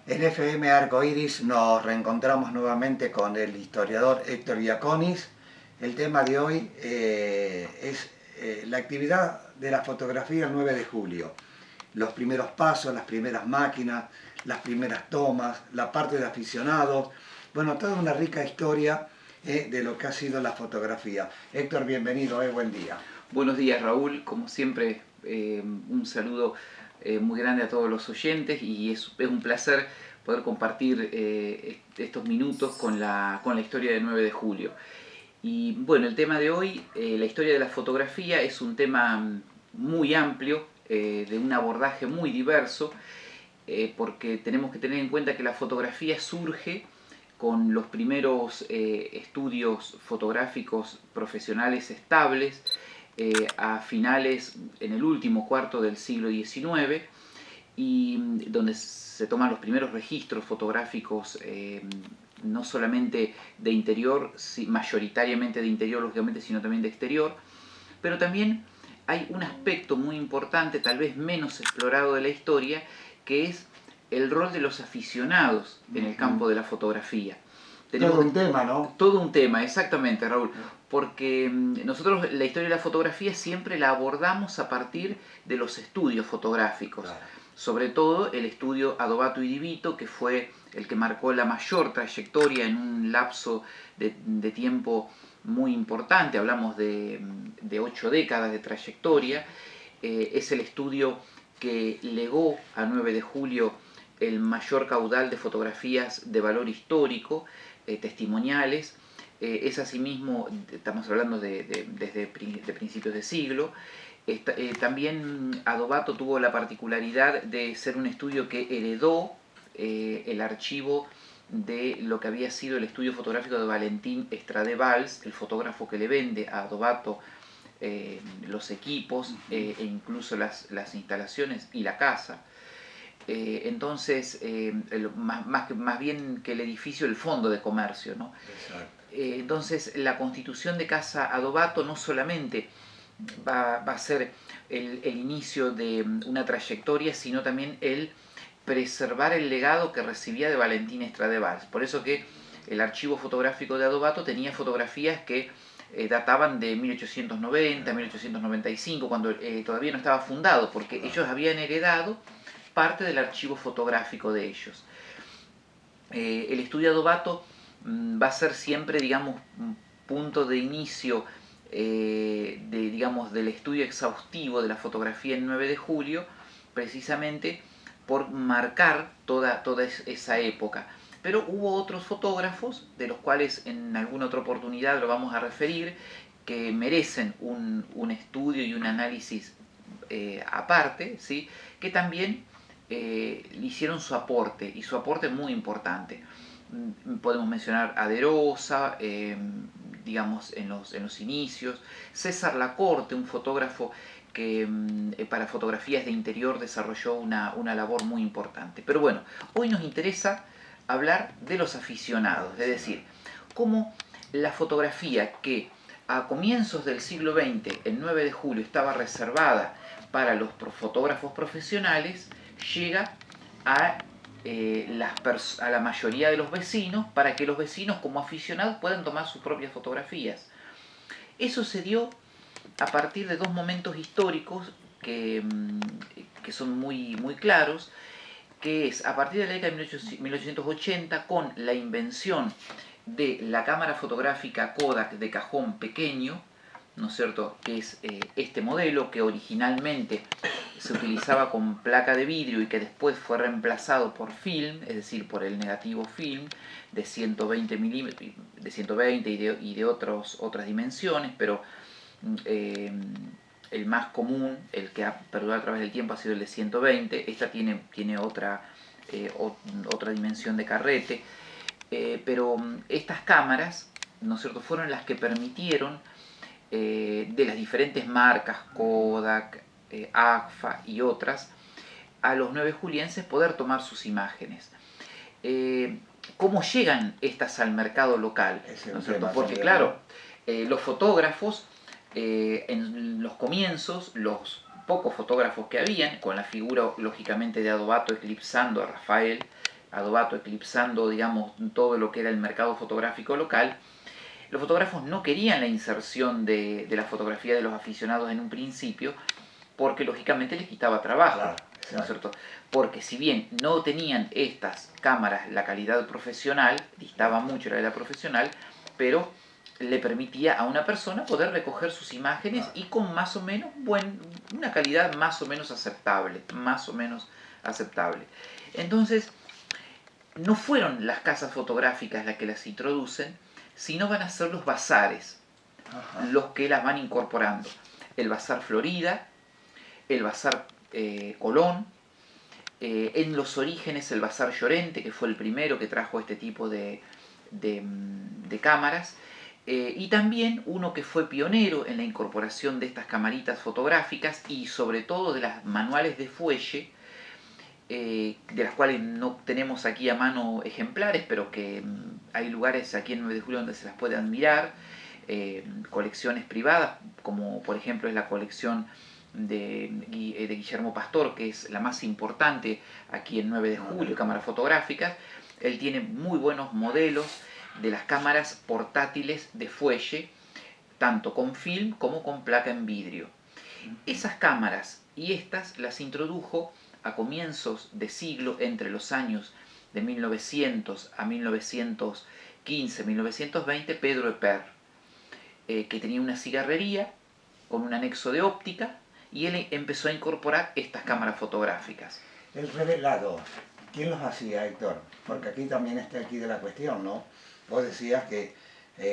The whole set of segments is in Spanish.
En FM Arcoiris nos reencontramos nuevamente con el historiador Héctor Giaconis. El tema de hoy es la actividad de la fotografía el 9 de julio. Los primeros pasos, las primeras máquinas, las primeras tomas, la parte de aficionados. Bueno, toda una rica historia de lo que ha sido la fotografía. Héctor, bienvenido, buen día. Buenos días, Raúl. Como siempre, un saludo muy grande a todos los oyentes y es un placer poder compartir estos minutos con la historia del 9 de julio. Y bueno, el tema de hoy, la historia de la fotografía, es un tema muy amplio, de un abordaje muy diverso, porque tenemos que tener en cuenta que la fotografía surge con los primeros estudios fotográficos profesionales estables a finales, en el último cuarto del siglo XIX, y donde se toman los primeros registros fotográficos, no solamente de interior, mayoritariamente de interior, lógicamente, sino también de exterior, pero también hay un aspecto muy importante, tal vez menos explorado de la historia, que es el rol de los aficionados en el campo de la fotografía. Todo un tema, ¿no? Todo un tema, exactamente, Raúl, porque nosotros la historia de la fotografía siempre la abordamos a partir de los estudios fotográficos. Claro. Sobre todo el estudio Adobato y Di Vito, que fue el que marcó la mayor trayectoria en un lapso de tiempo muy importante, hablamos de 8 décadas de trayectoria. Es el estudio que legó a 9 de julio el mayor caudal de fotografías de valor histórico, testimoniales. Es asimismo, estamos hablando desde principios de siglo. También Adobato tuvo la particularidad de ser un estudio que heredó el archivo de lo que había sido el estudio fotográfico de Valentín Estrade Valls, el fotógrafo que le vende a Adobato los equipos e incluso las instalaciones y la casa. Entonces, más bien que el edificio, el fondo de comercio, ¿no? Entonces, la constitución de Casa Adobato no solamente va a ser el inicio de una trayectoria, sino también el preservar el legado que recibía de Valentín Estrade Valls. Por eso que el archivo fotográfico de Adobato tenía fotografías que databan de 1890, 1895, cuando todavía no estaba fundado, porque ellos habían heredado parte del archivo fotográfico de ellos. El estudio Adobato va a ser siempre, digamos, un punto de inicio del estudio exhaustivo de la fotografía en 9 de julio, precisamente por marcar toda esa época. Pero hubo otros fotógrafos, de los cuales en alguna otra oportunidad lo vamos a referir, que merecen un estudio y un análisis aparte, ¿sí? Que también le hicieron su aporte, y su aporte es muy importante. Podemos mencionar a De Rosa, digamos, en los inicios, César Lacorte, un fotógrafo que para fotografías de interior desarrolló una labor muy importante. Pero bueno, hoy nos interesa hablar de los aficionados, es decir, cómo la fotografía que a comienzos del siglo XX, el 9 de julio, estaba reservada para los fotógrafos profesionales, llega a la mayoría de los vecinos, para que los vecinos como aficionados puedan tomar sus propias fotografías. Eso se dio a partir de dos momentos históricos que son muy claros, que es a partir de la década de 1880, con la invención de la cámara fotográfica Kodak de cajón pequeño, ¿no es cierto?, que es este modelo que originalmente se utilizaba con placa de vidrio y que después fue reemplazado por film, es decir, por el negativo film de 120 milímetros, de 120 y de otras dimensiones, pero el más común, el que ha perdurado a través del tiempo, ha sido el de 120. Esta tiene otra dimensión de carrete, pero estas cámaras, ¿no es cierto?, fueron las que permitieron de las diferentes marcas, Kodak, Agfa y otras, a los 9 julienses poder tomar sus imágenes. ¿Cómo llegan estas al mercado local? ¿No es cierto? Porque claro, los fotógrafos, en los comienzos, los pocos fotógrafos que habían, con la figura lógicamente de Adobato eclipsando a Rafael Adobato eclipsando, digamos, todo lo que era el mercado fotográfico local, los fotógrafos no querían la inserción de la fotografía de los aficionados en un principio, porque lógicamente les quitaba trabajo, Claro, ¿no es cierto? Porque si bien no tenían estas cámaras la calidad profesional, distaba mucho la calidad profesional, pero le permitía a una persona poder recoger sus imágenes y con más o menos una calidad más o menos aceptable, más o menos aceptable. Entonces, no fueron las casas fotográficas las que las introducen, sino van a ser los bazares los que las van incorporando. El Bazar Florida, el Bazar Colón, en los orígenes el Bazar Llorente, que fue el primero que trajo este tipo de cámaras, y también uno que fue pionero en la incorporación de estas camaritas fotográficas y sobre todo de las manuales de fuelle, de las cuales no tenemos aquí a mano ejemplares, pero que hay lugares aquí en 9 de julio donde se las puede admirar, colecciones privadas, como por ejemplo es la colección de Guillermo Pastor, que es la más importante aquí en 9 de julio, cámaras fotográficas. Él tiene muy buenos modelos de las cámaras portátiles de fuelle, tanto con film como con placa en vidrio. Esas cámaras y estas las introdujo a comienzos de siglo, entre los años de 1900 a 1915, 1920, Pedro Eper, que tenía una cigarrería con un anexo de óptica, y él empezó a incorporar estas cámaras fotográficas. El revelado, ¿quién los hacía, Héctor? Porque aquí también está aquí de la cuestión, ¿no? Vos decías que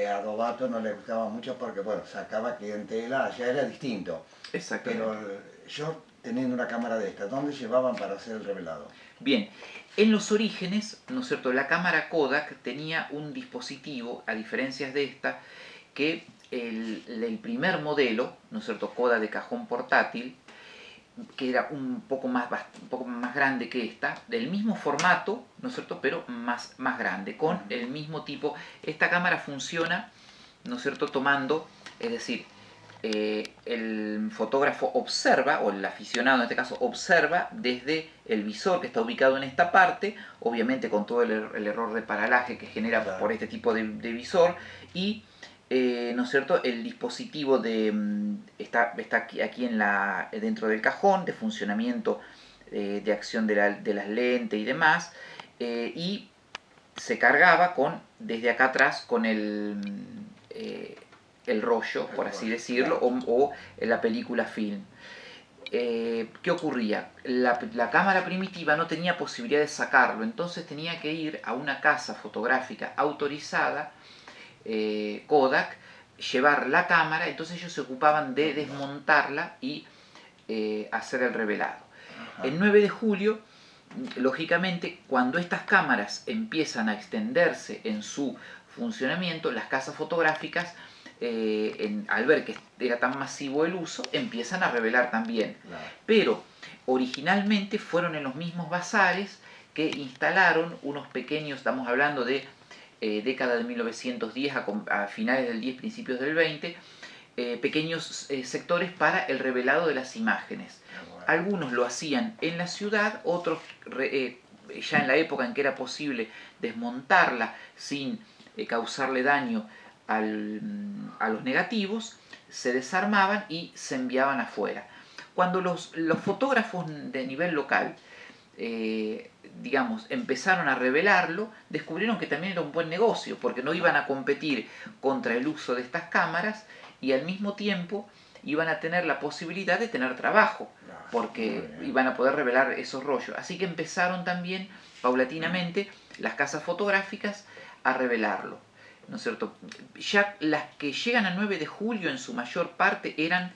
a Adobato no le gustaba mucho porque, bueno, sacaba clientela, allá era distinto. Exactamente. Pero yo, teniendo una cámara de estas, ¿dónde llevaban para hacer el revelado? Bien, en los orígenes, ¿no es cierto?, la cámara Kodak tenía un dispositivo, a diferencia de esta, que el primer modelo, ¿no es cierto?, Kodak de cajón portátil, que era un poco más grande que esta, del mismo formato, ¿no es cierto?, pero más grande, con el mismo tipo. Esta cámara funciona, ¿no es cierto?, tomando, es decir, el fotógrafo observa, o el aficionado en este caso observa desde el visor que está ubicado en esta parte, obviamente con todo el error de paralaje que genera por este tipo de visor, y ¿no es cierto?, el dispositivo está aquí dentro del cajón de funcionamiento, de acción de las lentes y demás, y se cargaba desde acá atrás con el rollo, por así decirlo, o la película film. ¿Qué ocurría? La cámara primitiva no tenía posibilidad de sacarlo, entonces tenía que ir a una casa fotográfica autorizada, Kodak, llevar la cámara, entonces ellos se ocupaban de desmontarla y hacer el revelado. El 9 de julio, lógicamente, cuando estas cámaras empiezan a extenderse en su funcionamiento, las casas fotográficas, al ver que era tan masivo el uso, empiezan a revelar también. Claro. Pero originalmente fueron en los mismos bazares que instalaron unos pequeños, estamos hablando de década de 1910 a finales del 10, principios del 20, pequeños sectores para el revelado de las imágenes. Algunos lo hacían en la ciudad, otros ya en la época en que era posible desmontarla sin causarle daño a los negativos, se desarmaban y se enviaban afuera. Cuando los fotógrafos de nivel local, digamos, empezaron a revelarlo, descubrieron que también era un buen negocio, porque no iban a competir contra el uso de estas cámaras y al mismo tiempo iban a tener la posibilidad de tener trabajo, porque iban a poder revelar esos rollos. Así que empezaron también, paulatinamente, las casas fotográficas a revelarlo, ¿no es cierto? Ya las que llegan al 9 de julio en su mayor parte eran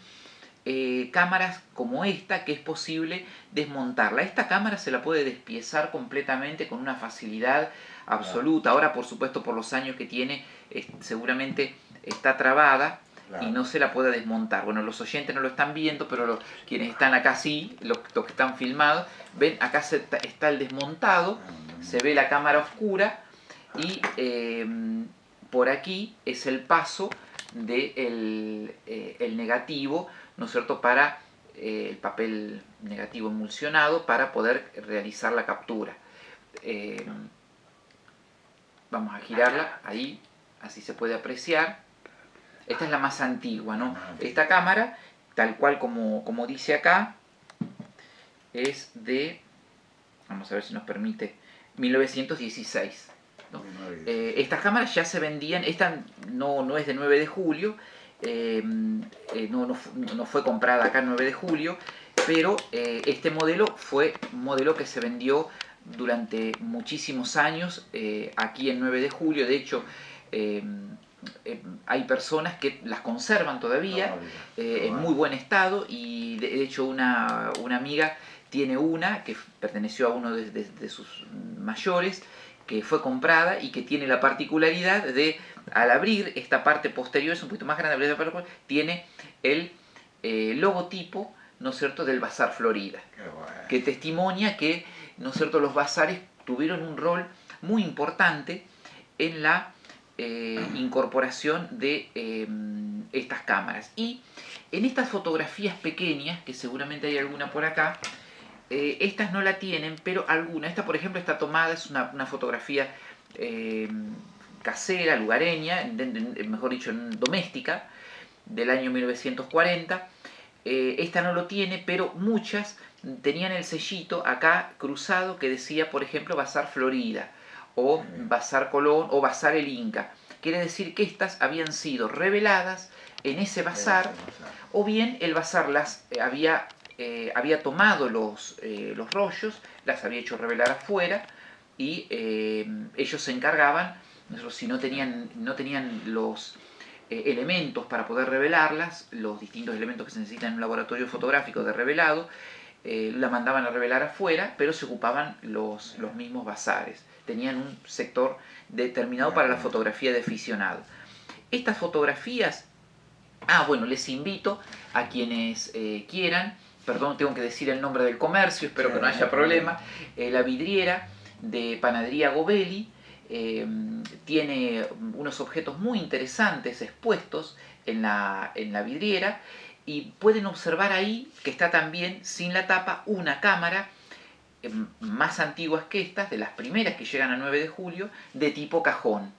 cámaras como esta, que es posible desmontarla. Esta cámara se la puede despiezar completamente con una facilidad absoluta. Ahora, por supuesto, por los años que tiene, seguramente está trabada y no se la puede desmontar. Bueno, los oyentes no lo están viendo, pero quienes están acá sí, los que están filmados, ven, acá está el desmontado, se ve la cámara oscura y por aquí es el paso del el negativo, ¿no es cierto?, para el papel negativo emulsionado para poder realizar la captura. Vamos a girarla ahí, así se puede apreciar. Esta es la más antigua, ¿no? Esta cámara, tal cual como dice acá, es de, vamos a ver si nos permite, 1916. ¿No? Estas cámaras ya se vendían, esta no es de 9 de julio, no fue comprada acá el 9 de julio, pero este modelo fue un modelo que se vendió durante muchísimos años aquí en 9 de julio. De hecho, hay personas que las conservan todavía en muy buen estado, y de hecho una amiga tiene una que perteneció a uno de sus mayores, que fue comprada y que tiene la particularidad de, al abrir esta parte posterior, es un poquito más grande, tiene el logotipo, ¿no es cierto?, del Bazar Florida, que testimonia que, ¿no es cierto?, los bazares tuvieron un rol muy importante en la incorporación de estas cámaras. Y en estas fotografías pequeñas, que seguramente hay alguna por acá, estas no la tienen, pero alguna. Esta, por ejemplo, está tomada, es una fotografía casera, lugareña, mejor dicho, doméstica, del año 1940. Esta no lo tiene, pero muchas tenían el sellito acá cruzado que decía, por ejemplo, Bazar Florida, o Bazar Colón, o Bazar El Inca. Quiere decir que estas habían sido reveladas en ese bazar, o bien el bazar las había tomado los rollos, las había hecho revelar afuera, y ellos se encargaban, si no tenían los elementos para poder revelarlas, los distintos elementos que se necesitan en un laboratorio fotográfico de revelado, la mandaban a revelar afuera, pero se ocupaban los mismos bazares. Tenían un sector determinado para la fotografía de aficionado. Estas fotografías, bueno, les invito a quienes quieran, perdón, tengo que decir el nombre del comercio, espero que no haya problema, La Vidriera de Panadería Gobelli, tiene unos objetos muy interesantes expuestos en la vidriera, y pueden observar ahí que está también sin la tapa una cámara más antiguas que estas, de las primeras que llegan a 9 de julio, de tipo cajón.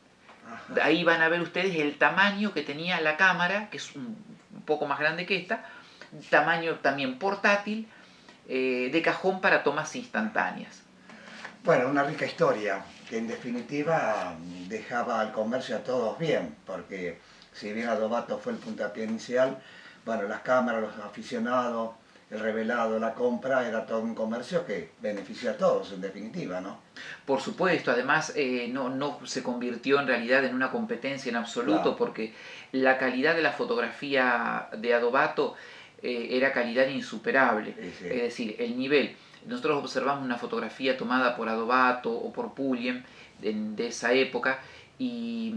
Ajá. Ahí van a ver ustedes el tamaño que tenía la cámara, que es un poco más grande que esta, tamaño también portátil, de cajón para tomas instantáneas. Bueno, una rica historia que en definitiva dejaba al comercio a todos bien, porque si bien Adobato fue el puntapié inicial, bueno, las cámaras, los aficionados, el revelado, la compra, era todo un comercio que benefició a todos en definitiva, ¿no? Por supuesto, además no se convirtió en realidad en una competencia en absoluto, claro, porque la calidad de la fotografía de Adobato era calidad insuperable, sí. Es decir, el nivel. Nosotros observamos una fotografía tomada por Adobato o por Pulien de esa época, y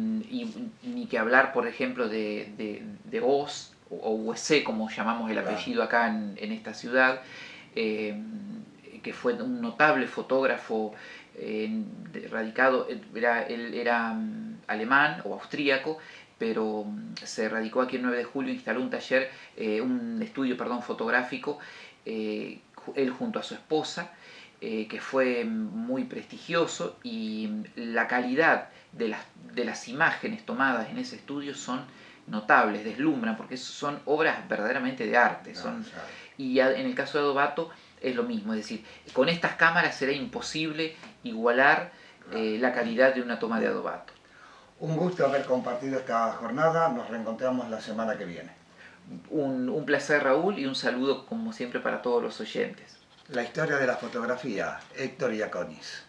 ni que hablar, por ejemplo, de Oz o UC, como llamamos el apellido acá en esta ciudad, que fue un notable fotógrafo radicado, él era alemán o austríaco, pero se radicó aquí el 9 de julio, instaló un taller, un estudio, perdón, fotográfico, él junto a su esposa, que fue muy prestigioso, y la calidad de las imágenes tomadas en ese estudio son notables, deslumbran, porque son obras verdaderamente de arte. Y en el caso de Adobato es lo mismo, es decir, con estas cámaras será imposible igualar la calidad de una toma de Adobato. Un gusto haber compartido esta jornada, nos reencontramos la semana que viene. Un placer, Raúl, y un saludo como siempre para todos los oyentes. La historia de la fotografía, Héctor Iaconis.